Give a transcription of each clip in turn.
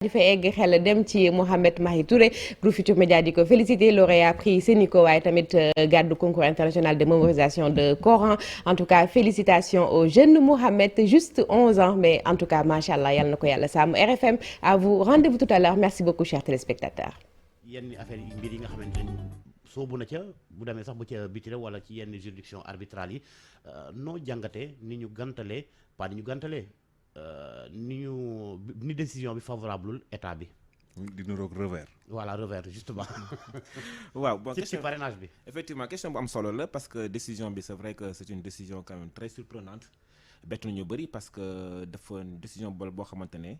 di fa egg xel dem ci Mohamed Mahi Touré groupe Futurs Médias di ko félicité lauréat prix Sénico waaye tamit gàddu concours international de mémorisation de Coran en tout cas félicitations au jeune Mohamed juste 11 ans mais en tout cas macha allah yal na ko yàlla sàmm RFM à vous rendez-vous tout à l'heure merci beaucoup chers téléspectateurs. yenn affaire yi mbir yi nga xamante ni soobu na ca bu demee sax bu ca biti la wala ci yenn juridiction arbitrale yi noo jàngatee ni ñu gantalee pas ni ñu gantalee ni décision bi favorable état bi. di niroog revers. voilà revers justement. waaw bon ci parrainage bi. effectivement question bu am solo la parce que décision bi c'est vrai que c'est une décision quand même très surprenante bett na ñu bëri parce que dafa décision boo xamante ne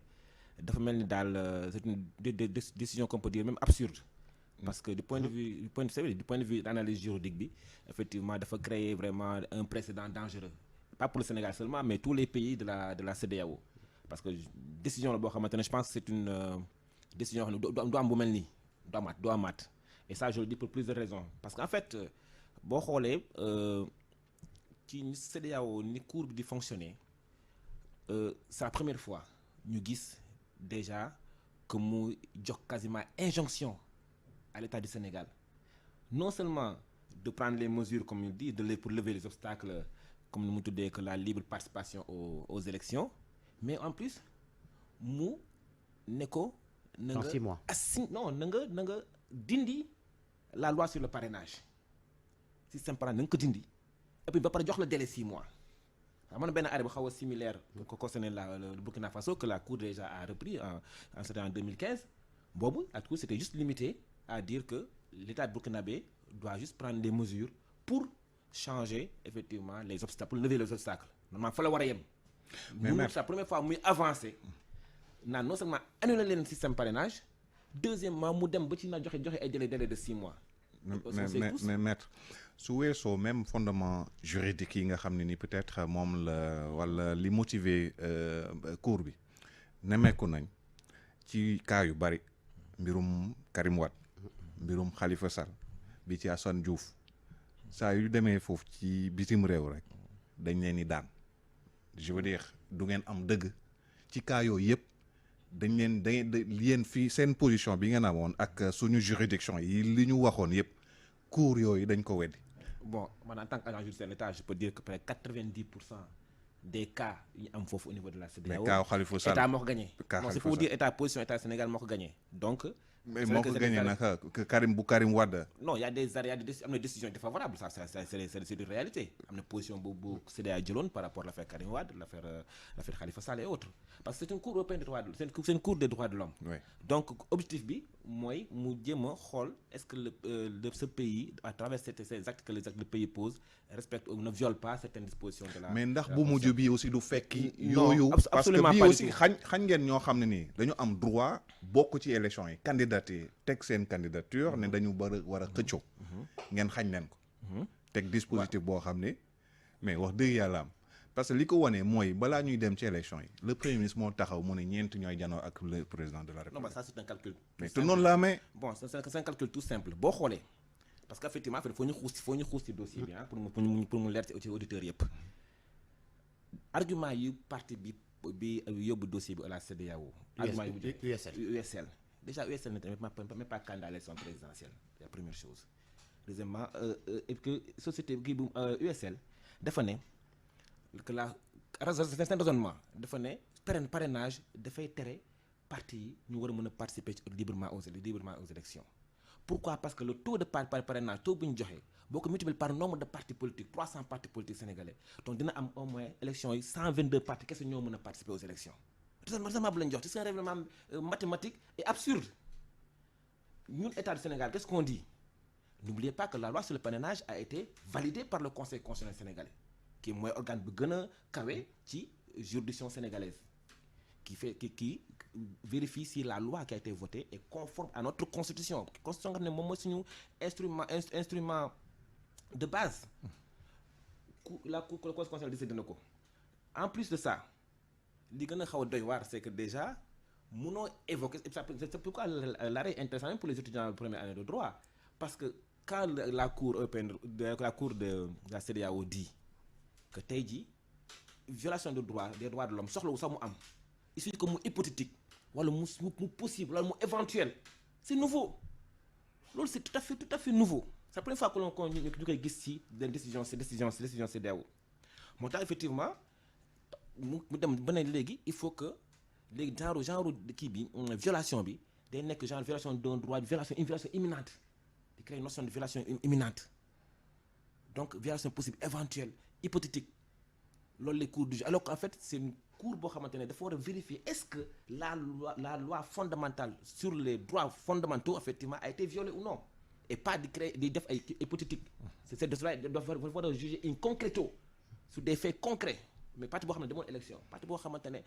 dafa mel ni daal c'est une décision qu'on peut dire même absurde. parce que du point de vue d'analyse juridique bi effectivement dafa créer vraiment un précédent dangereux pas pour le Sénégal seulement mais tous les pays de la CEDEAO parce que décision la boo xamante ne je pense que c'est une décision xam ne du am bu mel nii du amaat et ça je le dis pour plusieurs raisons parce que en fait boo xoolee ci CEDEAO ni cour bi di fonctionner c'est la première fois ñu gis déjà que mu jox quasiment injonction à l'État du Sénégal non seulement de prendre les mesures comme il dit pour lever les obstacles comme ni mu tuddee que la libre participation aux élections mais en plus mu ne ko na nga 6 mois na nga dindi la loi sur le parrainage système parrainage na nga ko dindi et puis ba pare jox la délai 6 mois xam nga benn arrêt bu xaw a similaire ko concerné le Burkina Faso que la Cour déjà a repris en 2015 boobu à tout c'était juste limité à dire que l'État burkinabé doit juste prendre des mesures pour changer effectivement les obstacles pour lever les obstacles normalement fa la war a yem. mais c'est la première fois muy avancer naan non seulement annuler leen système parrainage deuxièmement mu dem ba ci na joxe ay délai de 6 mois. mais maître su weesoo même fondement juridique yi nga xam ne ni peut-être moom la wala li motiver cour bi nemmeeku nañ ci cas yu bari mbirum Karim Wade mbirum Khalifa Sall bi ci Assane Diouf saa yu demee foofu ci bitim réew rek dañ leen di daan je veux dire du ngeen am dëgg ci cas yooyu yëpp dañ leen yéen fii seen position bi ngeen amoon ak suñu juridiction yi li ñu waxoon yëpp cour yooyu dañ ko weddi. bon man en tant qu'agent judiciaire de l'État je peux dire que près 90% des cas yi ñu am foofu au niveau de la CEDEAO. mais cas Khalifa Sall état moo ko gagné. non c'est pour dire état position état Sénégal moo ko gagné donc. mais moo ko gagné naka que Karim Wade. non y a des arrêts am na décisions défavorables ça c'est une réalité am na position bu CEDEAO jëloon par rapport à l'affaire Karim Wade l'affaire Khalifa Sall et autres parce que c'est une cour européenne des droits de l'homme c'est une cour des droits de l'homme. Oui. donc objectif bi mooy mu jéem a xool est-ce que ce pays à travers ces actes que le pays pose respecte ou ne viole pas certaines dispositions de la. mais ndax bu mujj bi aussi du fekki. non yooyu parce que bii pas aussi xañ ngeen ñoo xam ne nii dañu am droit bokk ci élection yi candidater teg seen candidature ne dañu war a xëccoo. ngeen xañ leen ko. teg dispositif boo xam ne mais wax dëgg yàlla am parce que li ko wane mooy balaa ñuy dem ci élection yi le premier ministre moo taxaw mu ne ñeent ñooy janoo ak le président de la République. non bah ça c'est un calcul. mais tout noonu la amee. bon c'est un calcul tout simple boo xoolee parce que effectivement foo ñu xuus ci dossier bi pour mu leer ci auditeurs yëpp argument yu parti bi yóbbu dossier bi à la CEDEAO. argument yu USL déjà USL n'est même pas candidat à l'élection présidentielle c'est la première chose. deuxièmement et que société kii bu USL dafa ne que c'est un raisonnement dafa ne parrainage dafay tere parti yi ñu war a mën a participer librement aux élections. Pourquoi? Parce que le taux de parrainage taux bu ñu joxe boo ko multiplié par nombre de partis politiques 300 partis politiques sénégalais donc dina am au moins élections yi 122 partis kese ñoo mën a participer aux élections. raisonnement bu lañ jox c'est un raisonnement mathématique et absurde. ñun État du Sénégal qu'est-ce qu'on dit? N'oubliez pas que la loi sur le parrainage a été validée par le Conseil constitutionnel sénégalais qui mooy organe bu gën a kawe ci juridiction sénégalaise qui vérifie si la loi qui a été votée est conforme à notre constitution nga xam ne moom mooy suñu instrument de base la Cour constitutionnelle décidé na ko. En plus de ça li gën a xaw a doy waar c'est que déjà mënoo évoquer c'est pourquoi l'arrêt est intéressant même pour les étudiants de première année de droit parce que quand la Cour européenne la Cour de la CEDEAO dit que tey jii violation des droits de l'homme soxlawu sax mu am il suffit que mu hypothétique wala mu possible wala mu éventuel c'est nouveau loolu c'est tout à fait nouveau c'est la première fois que ñu koy gis ci décision CEDEAO moo tax effectivement mu dem ba ne léegi il faut que léegi genre kii bi violation bi day nekk genre violation d'un droit une violation imminente di créer une notion de violation imminente donc violation possible éventuelle hypothétique loolu les cours du jeu alors qu'en fait c'est une cour boo xamante ne dafa war a vérifier est-ce que la loi fondamentale sur les droits fondamentaux effectivement a été violée ou non et pas di créer di def ay hypothétique c'est de cela dafa war a juger in concreto sur des faits concrets mais parti boo xam ne demoon élection parti boo xamante ne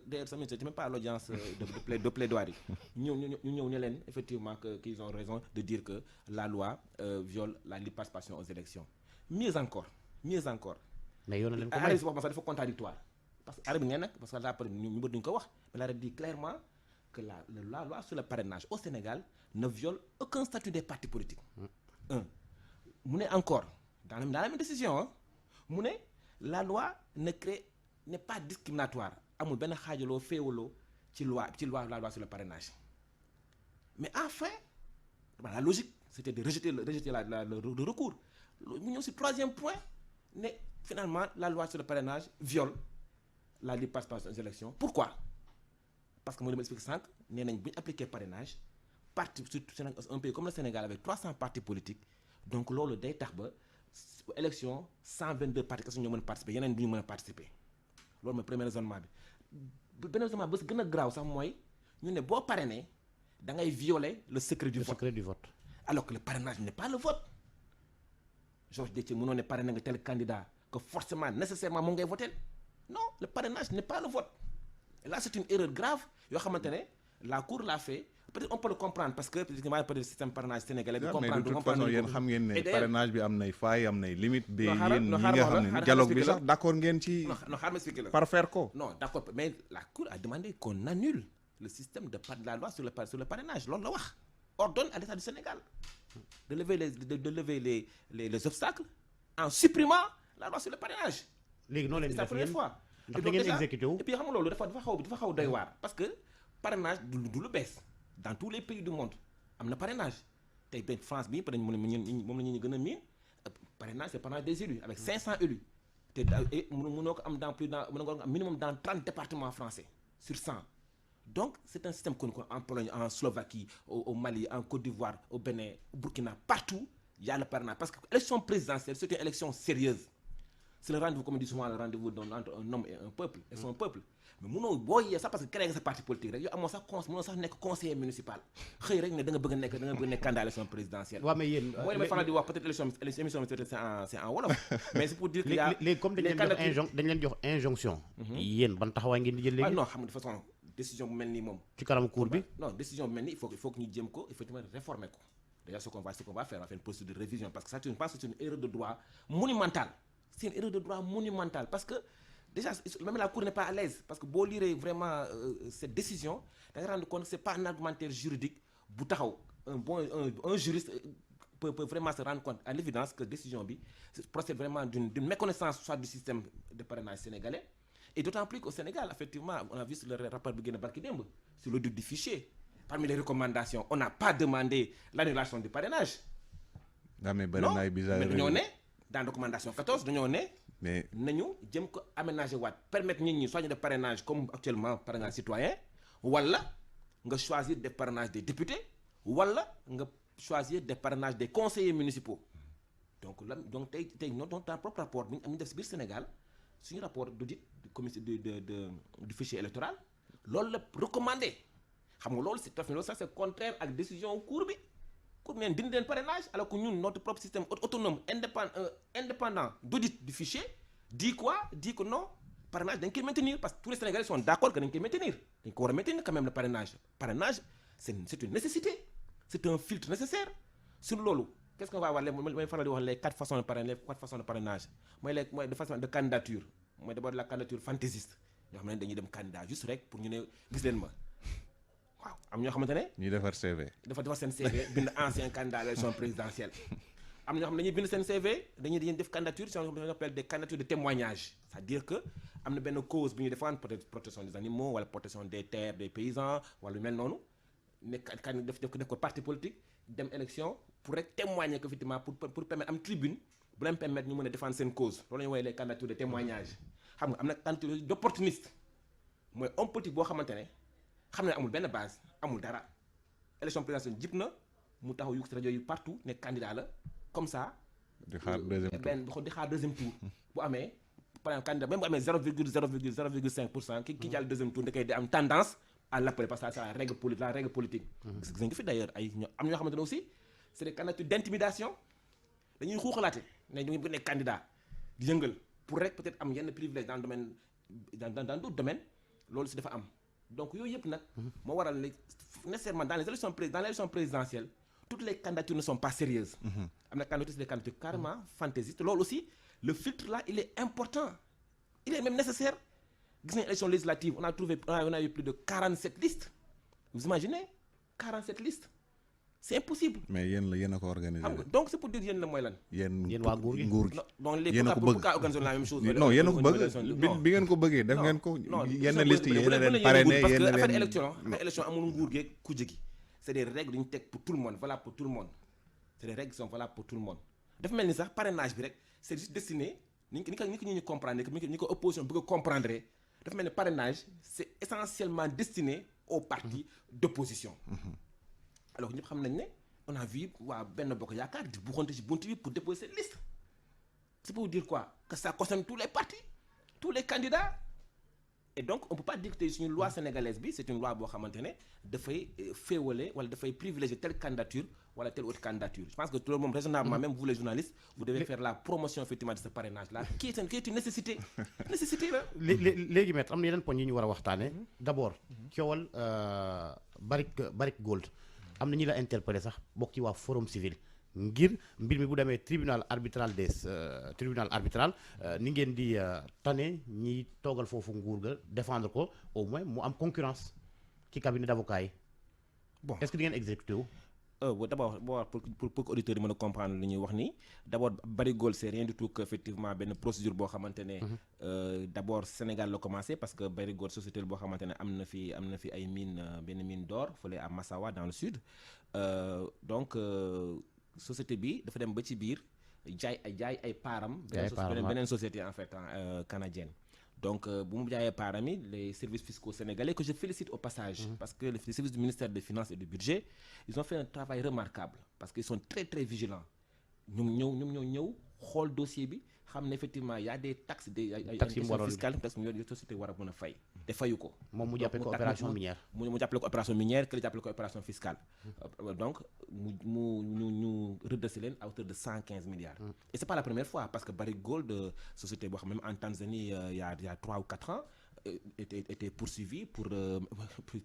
d'ailleurs ça c'est même pas l'audience de plaidoirie ñu ñëw ne leen effectivement qu'ils ont raison de dire que la loi viole la libre participation aux élections mieux encore mais yoon na leen ko arrêté si wax sax dafa contradictoire parce que arrêté bi nee nag parce que là après ñu bëgg duñu ko wax mais l'arrêt dit clairement que la loi sur le parrainage au Sénégal ne viole aucun statut des partis politiques mu ne encore dans la même décision mu ne la loi n'est pas discriminatoire amul benn xaajaloo féewaloo ci loi la loi sur le parrainage mais enfin la logique c'était de rejeter le recours mu ñëw si troisième point ne finalement la loi sur le parrainage viole la libre participation aux élections pourquoi parce que mooy li ma expliqué sànq nee nañ bu ñu appliqué parrainage parti surtout un pays comme le Sénégal avec 300 partis politiques donc loolu day tax ba élection 122 partis kese ñoo mën a participer yeneen du ñu mën a participer loolu mooy premier raisonnement bi beneen raisonnement ba si gën a graaw sax mooy ñu ne boo parrainé da ngay violer le secret du vote alors que le parrainage n'est pas le vote Georges Déthié mënoo ne parrainé nga tel candidat que forcément nécessairement moom ngay voter non le parrainage n'est pas le vote et là c'est une erreur grave yoo xamante ne la cour l'a fait peut-être on peut le comprendre parce que peut-être le système parrainage sénégalais bi comprendre de toute façon yéen xam ngeen ne parrainage bi am nay failles am nay limites ba yéen ñi nga xam ne dialogue bi sax d'accord ngeen ci xaar ma expliquer la parfaire ko non d'accord mais la cour a demandé qu'on annule le système de la loi sur le parrainage loolu la wax ordonne à l'État du Sénégal de lever les obstacles en supprimant la loi sur le parrainage léegi noonu leen c'est la première fois ndax da ngeen exécuté wu et puis xam nga loolu dafa xaw doy waar parce que parrainage du lu bees dans tous les pays du monde am na parrainage tey benn France bi peut-être moom la ñu gën a miin parrainage c'est parrainage des élus avec 500 élus te mënoo ko am mën nga ko am minimum dans 30 départements français sur 100 donc c'est un système qu'on en Pologne en Slovaquie au Mali en Côte d'Ivoire au Bénin au Burkina partout il y a le parrainage parce que l'élection présidentielle c'est une élection sérieuse c'est le rendez-vous comme on dit souvent le rendez-vous entre un homme et un peuple et son peuple mais mënoo boo yee sax parce que créé nga sa parti politique rek yow amoo sax mënoo sax nekk conseiller municipal xëy rek ne da nga bëgg a nekk candidat à l'élection présidentielle. waaw mais yéen mooy li may faral di wax peut-être émission bi c'est en wolof mais c'est pour dire que y a léegi comme dañ leen jox injonction yéen ban taxawaay ngeen di jël léegi non xam nga de façon décision bu mel nii moom ci kanam cour bi non décision bu mel nii il faut que ñu jéem ko effectivement réformer ko déjà ce qu'on va faire on va faire une procédure de révision parce que ça je pense que c'est une erreur de droit monumentale c'est une erreur de droit monumentale parce que déjà même la cour n'est pas à l'aise parce que boo liree vraiment cette décision da nga rendre compte que c'est pas un argumentaire juridique bu taxaw un juriste peut vraiment se rendre compte à l'évidence que décision bi procède vraiment d'une méconnaissance soit du système de parrainage sénégalais et d'autant plus qu'au Sénégal effectivement on a vu sur le rapport bi génn barki démb sur l'audit du fichier parmi les recommandations on n'a pas demandé l'annulation du parrainage non mais dañoo ne dans recommandation 14 dañoo ne mais nañu jëm ko aménager waat permettre nit ñi soit ñu def parrainage comme actuellement parrainage citoyen wala nga choisir des parrainages des députés wala nga choisir des parrainages des conseillers municipaux donc tey notre propre rapport bi ñu def ci biir Sénégal suñu rapport d'audit du comité du fichier électoral loolu la recommandé xam nga loolu c'est contraire ak décision cour bi cour neen dindi leen parrainage alors que ñun notre propre système autonome indépendant d'audit du fichier dit que non parrainage dañ koy maintenir parce que tous les Sénégalais sont d'accord que dañ koy maintenir dañ ko war a maintenir quand même le parrainage c'est une nécessité c'est un filtre nécessaire sur loolu qu'est-ce qu'on va avoir mooy faral di wax les 4 façons de parrainage mooy de façon de candidature mooy d'abord la candidature fantaisiste ñoo xam ne dañuy dem candidat juste rek pour ñu ne gis leen ma waaw am ñoo xamante ne ñuy defar CV dafa defar seen CV bind ancien candidat à l'élection présidentielle am na ñoo xam ne dañuy bind seen CV dañuy def candidature ce qu'on appelle des candidatures de témoignage c'est-à-dire que am na benn cause bu ñuy défendre peut-être protection des animaux wala protection des terres des paysans wala lu mel noonu nekk kan def ko parti politique dem élection pour rek témoigner que effectivement pour permettre am tribune bu leen permettre ñu mën a défendre seen cause loolu la ñuy woowee les candidatures de témoignage xam nga am na candidature d'opportuniste mooy homme politique boo xamante ne xam ne amul benn base amul dara élection présidentielle jib na mu taxaw yugg si rajo yi partout nekk candidat la comme ça. di xaar deuxième tour bu amee par exemple candidat même bu amee 0,0,0,5% ki jàll deuxième tour da koy di am tendance à l'appeler parce que c'est la règle politique. gis nga fi d'ailleurs am ñoo xamante ne aussi c'est des candidatures d'intimidation dañuy xuuxalaate ne ñu ngi nekk candidat di yëngal pour rek peut-être am yenn privilège dans le domaine dans d'autres domaines loolu si dafa am donc yooyu yëpp nag. moo waral nécessairement dans les élections présidentielles. Toutes les candidatures ne sont pas sérieuses. am na candidatures des candidatures carrément fantaisistes loolu aussi le filtre là il est important il est même nécessaire gis nañu élection législative on a eu plus de 47 listes vous imaginez 47 listes c'est impossible. mais yéen a ko organisé. donc c'est pour dire yéen la mooy lan. yéen waa nguur gi donc les yéen a ko bëgg pourquoi organiser la même chose. non yéen a ko bëgg bi ngeen ko bëggee def ngeen ko. yenn liste yi yéen a leen parrainé parce que affaire élection amul nguur gi ku jegi c'est des règles yu ñu teg pour tout le monde valables pour tout le monde c'est des règles qui sont valables pour tout le monde dafa mel ni sax parrainage bi rek c'est juste destiné ni ko ñu comprendre ni ko opposition bëgg a comprendre dafa mel ni parrainage c'est essentiellement destiné aux partis d'opposition. alors ñëpp xam nañ ne on a vu waa Benno Bokk Yaakaar di buuxante ci buntu bi pour déposer cette liste c'est pour dire quoi que ça concerne tous les partis tous les candidats. et donc on peut pas dire que tey suñu loi sénégalaise bi c'est une loi boo xamante ne dafay féewale wala dafay privilégier telle candidature wala telle autre candidature je pense que tout le monde raisonnablement même vous les journalistes vous devez faire la promotion effectivement de ce parrainage là qui est une nécessité la. léegi maître am na yeneen poñ yi ñu war a waxtaane d'abord coowal Barrick Gold am na ñi la interpellé sax bokk ci waa Forum Civil ngir mbir mi bu demee tribunal arbitral ni ngeen di tane ñiy toogal foofu nguur ga défendre ko au moins mu am concurrence ci cabinet d'avocat yi. bon est-ce que di ngeen exécuté wu. d'abord pour que auditeurs yi mën a comprendre li ñuy wax nii d'abord Barrick Gold c'est rien du tout que effectivement benn procédure boo xamante ne. d'abord Sénégal la commencé parce que Barrick Gold société boo xamante ne am na fi ay benn mine d'or fële à Massawa dans le sud donc. société bi dafa dem ba ci biir jaay ay paaram beneen société en fait canadienne donc bu mu jaayee paaram yi les services fiscaux sénégalais que je félicite au passage parce que les services du ministère des finances et du budget ils ont fait un travail remarquable parce qu'ils sont très très vigilants ñoom ñoo ñëw xool dossier bi xam ne effectivement y a des taxes ay fiscales taxes yooyu société war a mën a fay te fayu ko moom mu jàppale ko opération minière mu jàppale ko opération minière que jàppale ko opération fiscale donc ñu redresser leen à hauteur de 115 milliards et c'est pas la première fois parce que Barrick Gold société boo xam même en Tanzanie il y a 3 ou 4 ans était poursuivi pour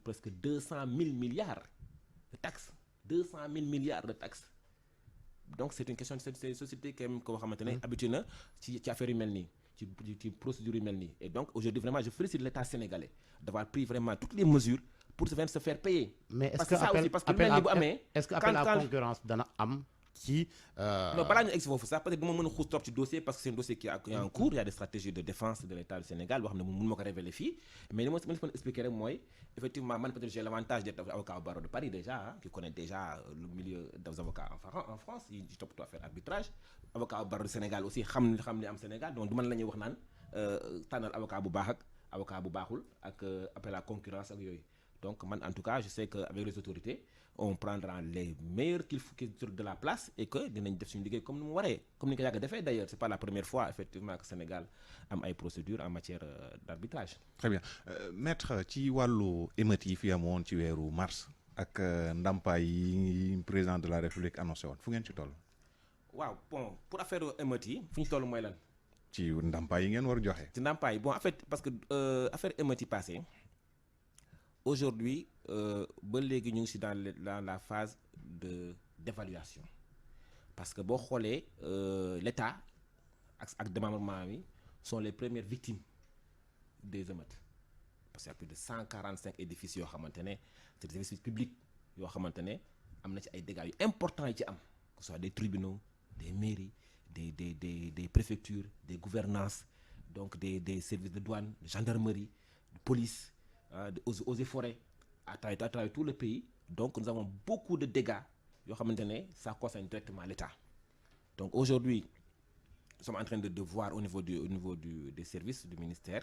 presque 200 000 milliards de taxes 200 000 milliards de taxes donc c'est une question de cette société quand même koo xamante ne habitué na ci affaire yu mel nii ci procédure yu mel nii et donc aujourd'hui vraiment je félicite l'État sénégalais d'avoir pris vraiment toutes les mesures pour se faire payer. mais est-ce que appel à concurrence dana am ci. non balaa ñu egg si foofu sax peut-être dama mën a xuus trop ci dossier parce que c'est un dossier qui est en cours il y a des stratégies de défense de l'État du Sénégal boo xam ne mun ma ko révéler fii mais li ma mën a expliquer rek mooy effectivement man peut-être j'ai l'avantage d'être avocat au barreau de Paris déjà qui connaît déjà le milieu des avocats en France yi toppatoo affaire arbitrage avocat au barreau du Sénégal aussi xam li am Sénégal donc du man la ñuy wax naan tànnal avocat bu baax ak avocat bu baaxul ak appel à concurrence ak yooyu donc man en tout cas je sais que avec les autorités on prendra les meilleurs qu'il faut de la place et que dinañ def suñu liggéey comme ni mu waree comme ni ko yàgg defee d'ailleurs c'est pas la première fois effectivement que Sénégal am ay procédures en matière d'arbitrage. Très bien maître ci wàllu émeutes yi fi amoon ci weeru mars ak ndàmpaay yi président de la République annoncé woon fu ngeen ci toll. waaw bon pour affaire émeutes yi fu ñu toll mooy lan. ci ndàmpaay yi ngeen war a joxe. ci ndàmpaay bon en fait parce que affaire émeutes yi passé aujourd'hui ba léegi ñu ngi ci dans la phase d'évaluation parce que boo xoolee l'État ak démembrement bi sont les premières victimes des émeutes parce qu'il y a plus de 145 édifices yoo xamante ne c'est des édifices publics yoo xamante ne am na ci ay dégâts yu importants yi ci am que ce soit des tribunaux des mairies, des préfectures, des gouvernances, donc des services de douane, de gendarmerie, de police, eaux et forêts, à travers tout le pays. Donc nous avons beaucoup de dégâts, ça concerne directement l'État. Donc aujourd'hui, nous sommes en train de voir au niveau des services du ministère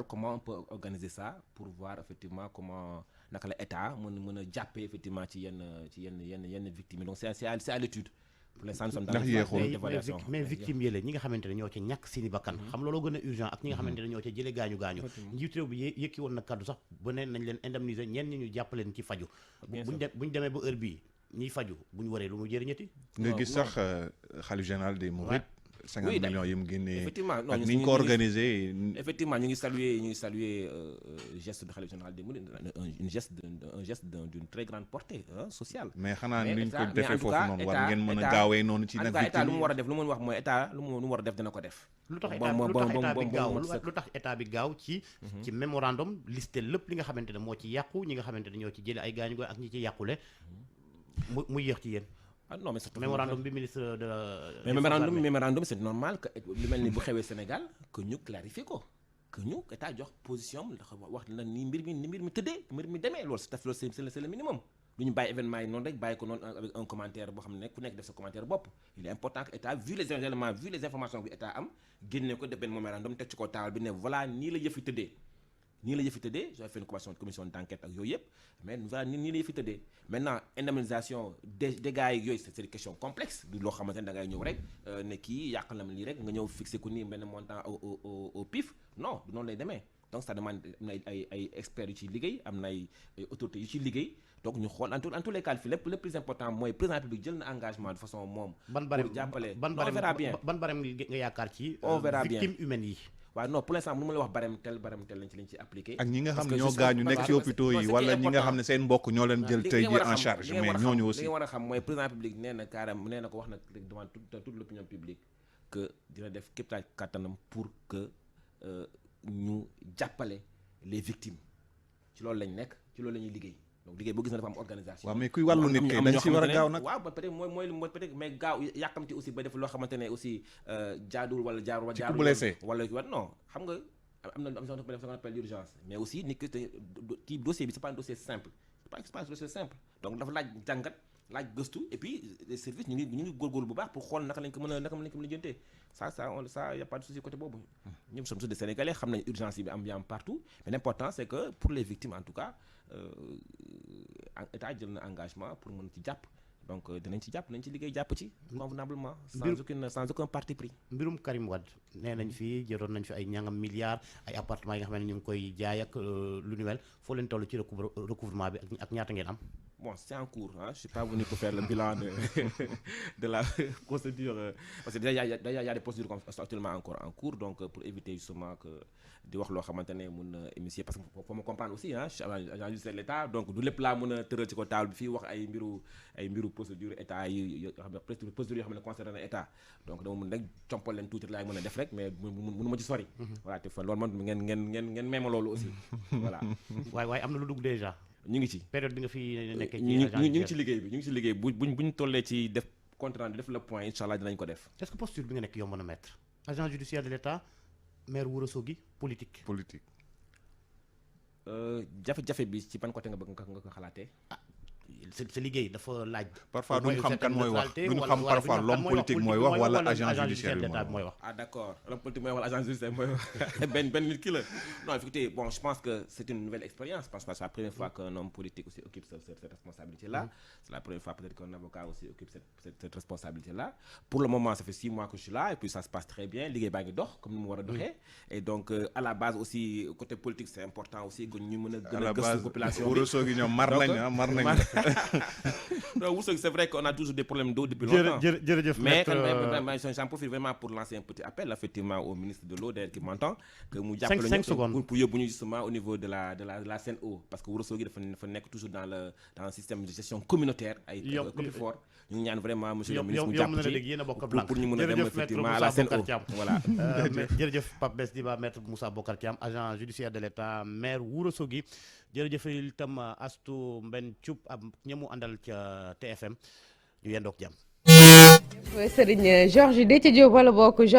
comment on peut organiser ça pour voir effectivement comment l'État peut japper effectivement ci yenn victimes. Donc c'est à l'étude. Pour l'instant nous sommes dans la phase d'évaluation. Mais victimes yi la ñi nga xamantene ñoo ci ñak seeni bakkan xam loolu gëna urgent ak ñi nga xamantene ñoo ci jëlé gañu njiitu réew bi yëkki woon na kaddu sax bu ne nañ leen indemniser ñenn ñu jàppaleen ci faju buñ demee ba heure bii ñiy faju buñ waree lu mu jëriñati nga gis sax khalife général des Mourides 50 millions yi mu génnee effectivement ak ni ñu ko organisé effectivement ñu ngi saluer geste de khalife général des Mourides un geste d'une très grande portée sociale. mais xanaa ni ñu ko defee foofu noonu war ngeen mën a gaawee noonu ci nag état lu mu war a def lu mu wax mooy état lu mu war a def dina ko def. lu tax état bi gaaw ci mémorandum listé lépp li nga xamante ne moo ci yàqu ñi nga xamante ne ñoo ci jëlee ay gaañu ak ñi ci yàqule mu yéex ci yéen. Ah non, mais c'est mémorandum du ministre de mémorandum c'est normal que lu melni bu xewé Sénégal que ñu clarifier ko que ñu état jox position wax la ni mbir mi teudé mbir mi démé lool c'est le minimum lu ñu bàyyi événement yi non rek bàyyi ko non avec un commentaire boo xam ne ku nekk def sa commentaire bopp il est important que état vu les éléments vu les informations bi état am génne ko def benn mémorandum teg ci ko taal bi ne voilà nii la yëfi tëddee nii la yëfi tëddee j'avais fait une commission d'enquête ak yooyu yëpp mais voilà nii la yëfi tëddee maintenant indemnisation dégâts yi yooyu c'est une question complexe du loo xamante ne da ngay ñëw rek ne kii yàq na ma lii rek nga ñëw fixé ko nii benn montant au pif non du noonu lay demee donc ça demande am na ay experts yu ciy liggéey am na ay autorités yu ciy liggéey donc ñu xool en tous les cas fii lépp le plus important mooy président de la République jël na engagement de façon moom pour jàppale on verra bien ban barème nga yaakaar ci on verra bien victimes humaines yi waaw non pour l'instant mënu ma la wax barème tel lañ ci appliqué ak ñi nga xam ne ñoo gaañu nekk ci hôpitaux yi wala ñi nga xam ne seen mbokk ñoo leen jël tey ji en charge mais ñooñu aussi li nga war a xam mooy président de la République nee na carrément nee na ko wax na devant toute l'opinion publique que dina def képp taaj kàttanam pour que ñu jàppale les victimes ci loolu lañ nekk ci loolu la ñuy liggéey donc liggéey boo gis na dafa am organisation. waaw mais kuy wàllu nit kay dañ si war a gaaw nag. waaw ba peut-être mooy peut-être mais gaaw yàkkamti aussi ba def loo xamante ne aussi jaaduwul wala jaarul wala non xam nga am na ce qu'on appelle l'urgence mais aussi nit ki dossier bi c'est pas un dossier simple c'est pas un dossier simple donc dafa laaj jàngat laaj gëstu et puis les services ñu ngi góorgóorlu bu baax pour xool naka lañ ko mën a jëntee ça y a pas de souci côté boobu ñoom sommes tous des Sénégalais xam nañ urgence yi bi am partout mais l'important c'est que pour les victimes en tout cas état jël na engagement pour mën ci jàpp donc dinañ ci jàpp nañ ci liggéey jàpp ci convenablement sans aucun parti pris. mbirum Karim Wade nee nañ fii jëroon nañ fi ay ñangam milliards ay appartements yi nga xam ne ñu ngi koy jaay ak lu nu mel foo leen toll ci recouvrement bi ak ñaata ngeen am. Bon, c'est en cours. Hein. Je suis pas venu pour faire le bilan de la procédure. Parce que déjà, il y a des procédures qui sont actuellement encore en cours. Donc, pour éviter justement que de voir le xamantene mun émission parce que faut me comprendre aussi hein agent judiciaire de l'État donc du lépp laa mën a tëral ci ko taal bi fii wax ay mbiru procédure état yi xam ne presque procédure yoo xam ne concerné na état donc dama mën rek compal leen tuuti laay mën a def rek mais mënu ma ci sori voilà te fa loolu man ngeen meema loolu aussi voilà waaye am na lu dugg déjà ñu ngi ci période bi nga fi nekkee ñu ngi ci liggéey bi buñ tollee ci def compte rendu def le point inchallah dinañ ko def est-ce que posture bi nga nekk yomb na mettre agent judiciaire de l'État maire Ourossogui politique jafe-jafe bi ci ban côté nga bëgg nga ko xalaatee sa liggéey dafa laaj parfois duñu xam kan mooy wax duñu xam parfois l'homme politique mooy wax wala agent judiciaire d'État mooy wax ah d'accord l'homme politique mooy wax agent judiciaire mooy wax ben nit ki la non écoutez bon je pense que c'est une nouvelle expérience parce que c'est la première fois qu'un homme politique aussi occupe cette responsabilité là c'est la première fois peut-être qu'un avocat aussi occupe cette responsabilité là pour le moment ça fait 6 mois que je suis là et puis ça se passe très bien liggéey baa ngi dox comme ni mu war a doxee et donc à la base aussi côté politique c'est important aussi que ñu mën a gëstu population bi Ourossogui ñoom mar nañ non Ourossogui c'est vrai qu'on a toujours des problèmes d'eau depuis longtemps mais j'en profite vraiment pour lancer un petit appel effectivement au ministre de l'eau d'ailleurs qui m'entend que mu jàppale ñu pour yóbbu ñu justement au niveau de la Sen'Eau parce que Ourossogui dafa nekk toujours dans le système de gestion communautaire ay Comifor ñu ngi ñaan vraiment monsieur le ministre mu jàpp ci pour ñu mën a dem effectivement à la Sen'Eau voilà jërëjëf Pape Bess Diba maître Moussa Bocar Thiam agent judiciaire de l'État maire Ourossogui jërëjëf itam Astou Mben Thioub ak ñamu àndal ca TFM ñu yendook jàmm Serigne Georges Déthié Diop wala bokk